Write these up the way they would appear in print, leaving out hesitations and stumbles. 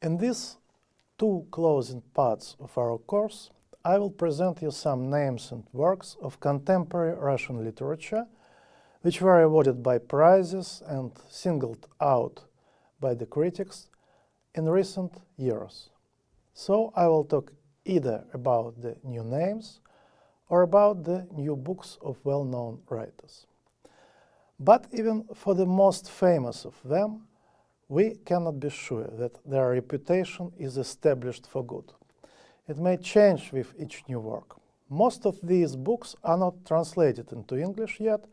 In these two closing parts of our course, I will present you some names and works of contemporary Russian literature which were awarded by prizes and singled out by the critics in recent years. So I will talk either about the new names or about the new books of well-known writers. But even for the most famous of them, we cannot be sure that their reputation is established for good. It may change with each new work. Most of these books are not translated into English yet,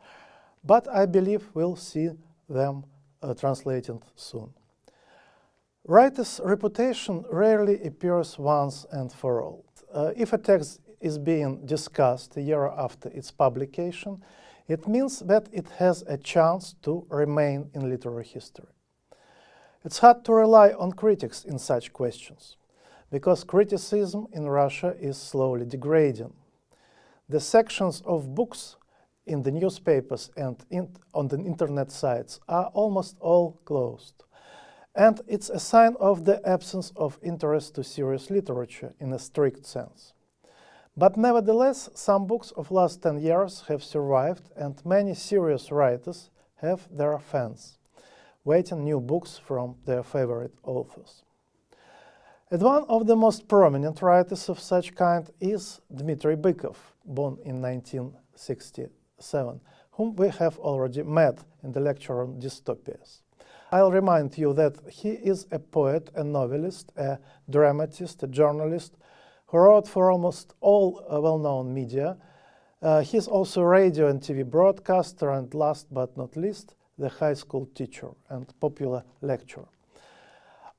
but I believe we'll see them translated soon. Writer's reputation rarely appears once and for all. If a text is being discussed a year after its publication, it means that it has a chance to remain in literary history. It's hard to rely on critics in such questions, because criticism in Russia is slowly degrading. The sections of books in the newspapers and on the internet sites are almost all closed. And it's a sign of the absence of interest to serious literature in a strict sense. But nevertheless, some books of last 10 years have survived, and many serious writers have their fans, waiting new books from their favorite authors. And one of the most prominent writers of such kind is Dmitry Bykov, born in 1967, whom we have already met in the lecture on dystopias. I'll remind you that he is a poet, a novelist, a dramatist, a journalist, who wrote for almost all well-known media. He's also a radio and TV broadcaster, and last but not least, the high school teacher and popular lecturer.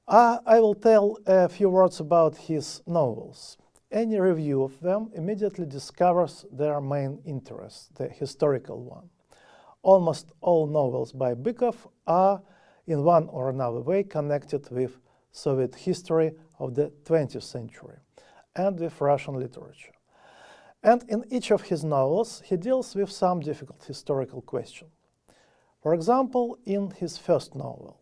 I will tell a few words about his novels. Any review of them immediately discovers their main interest, the historical one. Almost all novels by Bykov are, in one or another way, connected with Soviet history of the 20th century and with Russian literature. And in each of his novels, he deals with some difficult historical question. For example, in his first novel,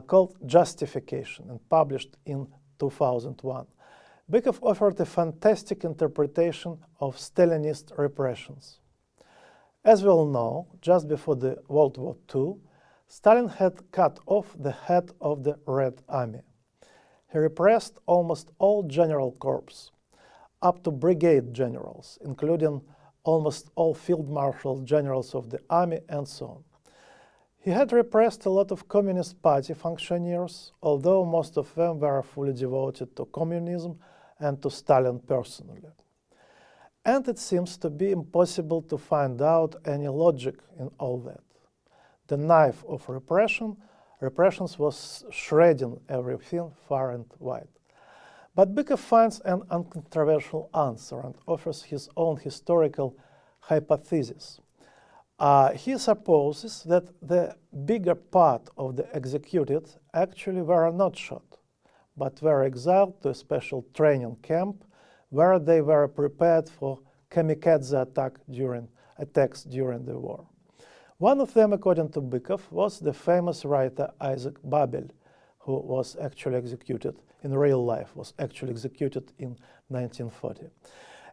called Justification and published in 2001, Bykov offered a fantastic interpretation of Stalinist repressions. As we all know, just before the World War II, Stalin had cut off the head of the Red Army. He repressed almost all general corps, up to brigade generals, including almost all field marshal generals of the army and so on. He had repressed a lot of Communist Party functionaries, although most of them were fully devoted to communism and to Stalin personally. And it seems to be impossible to find out any logic in all that. The knife of repressions was shredding everything far and wide. But Bykov finds an uncontroversial answer and offers his own historical hypothesis. He supposes that the bigger part of the executed actually were not shot, but were exiled to a special training camp where they were prepared for kamikaze attacks during the war. One of them, according to Bykov, was the famous writer Isaac Babel, who was actually executed in real life, was actually executed in 1940.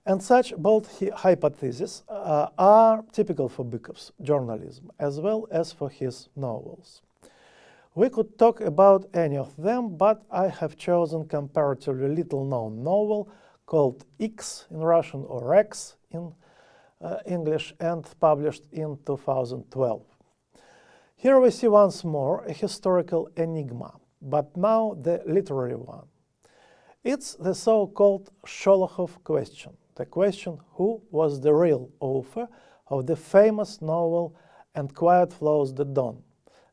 And such bold hypotheses are typical for Bykov's journalism, as well as for his novels. We could talk about any of them, but I have chosen comparatively little-known novel called X in Russian or X in English and published in 2012. Here we see once more a historical enigma, but now the literary one. It's the so-called Sholokhov question, the question who was the real author of the famous novel And Quiet Flows the Don,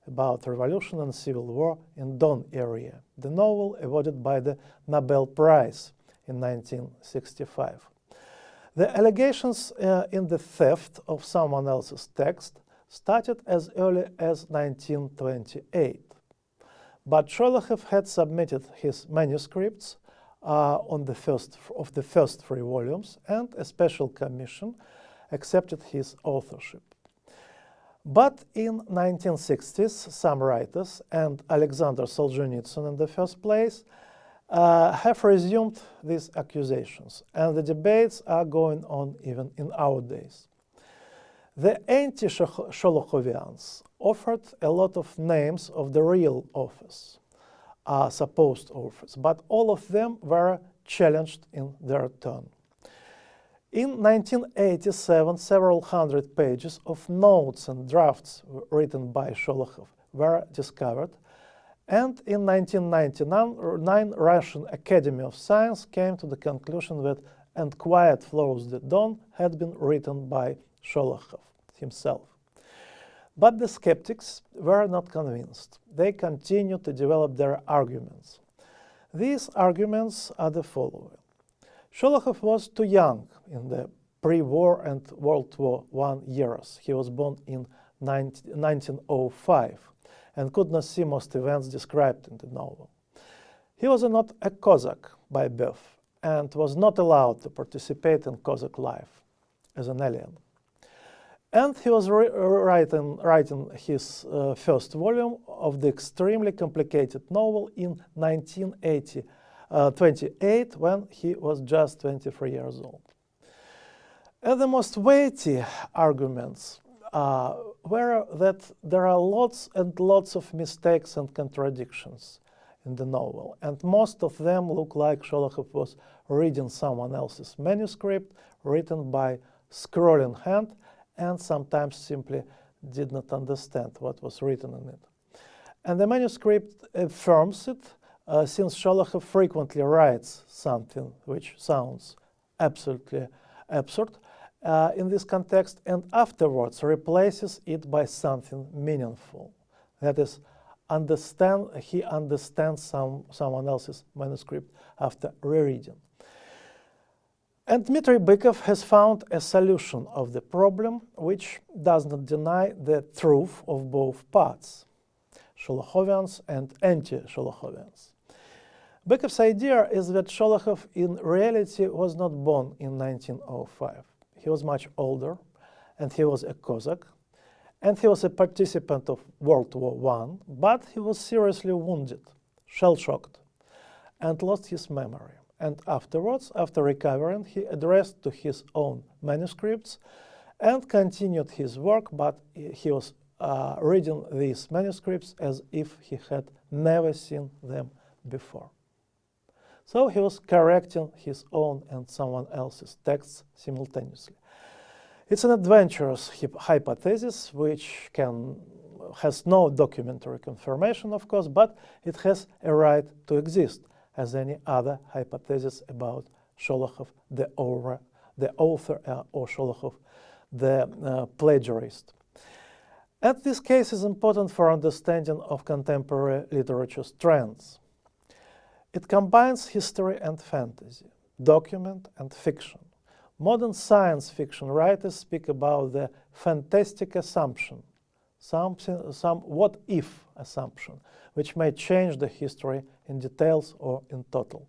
about revolution and civil war in Don area, the novel awarded by the Nobel Prize in 1965. The allegations in the theft of someone else's text started as early as 1928. But Sholokhov had submitted his manuscripts of the first 3 volumes, and a special commission accepted his authorship. But in 1960s, some writers, and Alexander Solzhenitsyn in the first place, have resumed these accusations, and the debates are going on even in our days. The anti-Sholokhovians offered a lot of names of the real authors, supposed authors, but all of them were challenged in their turn. In 1987, several hundred pages of notes and drafts written by Sholokhov were discovered, and in 1999, Russian Academy of Science came to the conclusion that "And Quiet Flows the Dawn" had been written by Sholokhov himself. But the skeptics were not convinced. They continued to develop their arguments. These arguments are the following. Sholokhov was too young in the pre-war and World War I years. He was born in 1905 and could not see most events described in the novel. He was not a Cossack by birth and was not allowed to participate in Cossack life as an alien. And he was writing his first volume of the extremely complicated novel in 1928, when he was just 23 years old. And the most weighty arguments were that there are lots and lots of mistakes and contradictions in the novel, and most of them look like Sholokhov was reading someone else's manuscript written by scrolling hand, and sometimes simply did not understand what was written in it. And the manuscript affirms it, since Sholokhov frequently writes something which sounds absolutely absurd in this context, and afterwards replaces it by something meaningful. That is, he understands someone else's manuscript after rereading. And Dmitry Bykov has found a solution of the problem which does not deny the truth of both parts, Sholokhovians and anti-Sholokhovians. Bykov's idea is that Sholokhov in reality was not born in 1905. He was much older, and he was a Cossack, and he was a participant of World War I, but he was seriously wounded, shell-shocked, and lost his memory. And afterwards, after recovering, he addressed to his own manuscripts and continued his work, but he was reading these manuscripts as if he had never seen them before. So he was correcting his own and someone else's texts simultaneously. It's an adventurous hypothesis which has no documentary confirmation, of course, but it has a right to exist, as any other hypothesis about Sholokhov, the author, or Sholokhov, the plagiarist. And this case is important for understanding of contemporary literature's trends. It combines history and fantasy, document and fiction. Modern science fiction writers speak about the fantastic assumption, some what-if assumption, which may change the history in details or in total.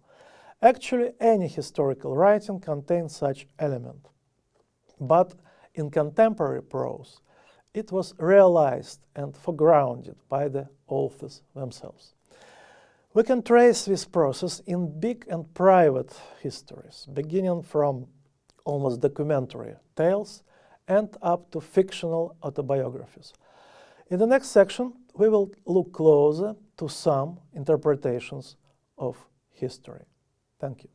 Actually, any historical writing contains such element. But in contemporary prose, it was realized and foregrounded by the authors themselves. We can trace this process in big and private histories, beginning from almost documentary tales and up to fictional autobiographies. In the next section, we will look closer to some interpretations of history. Thank you.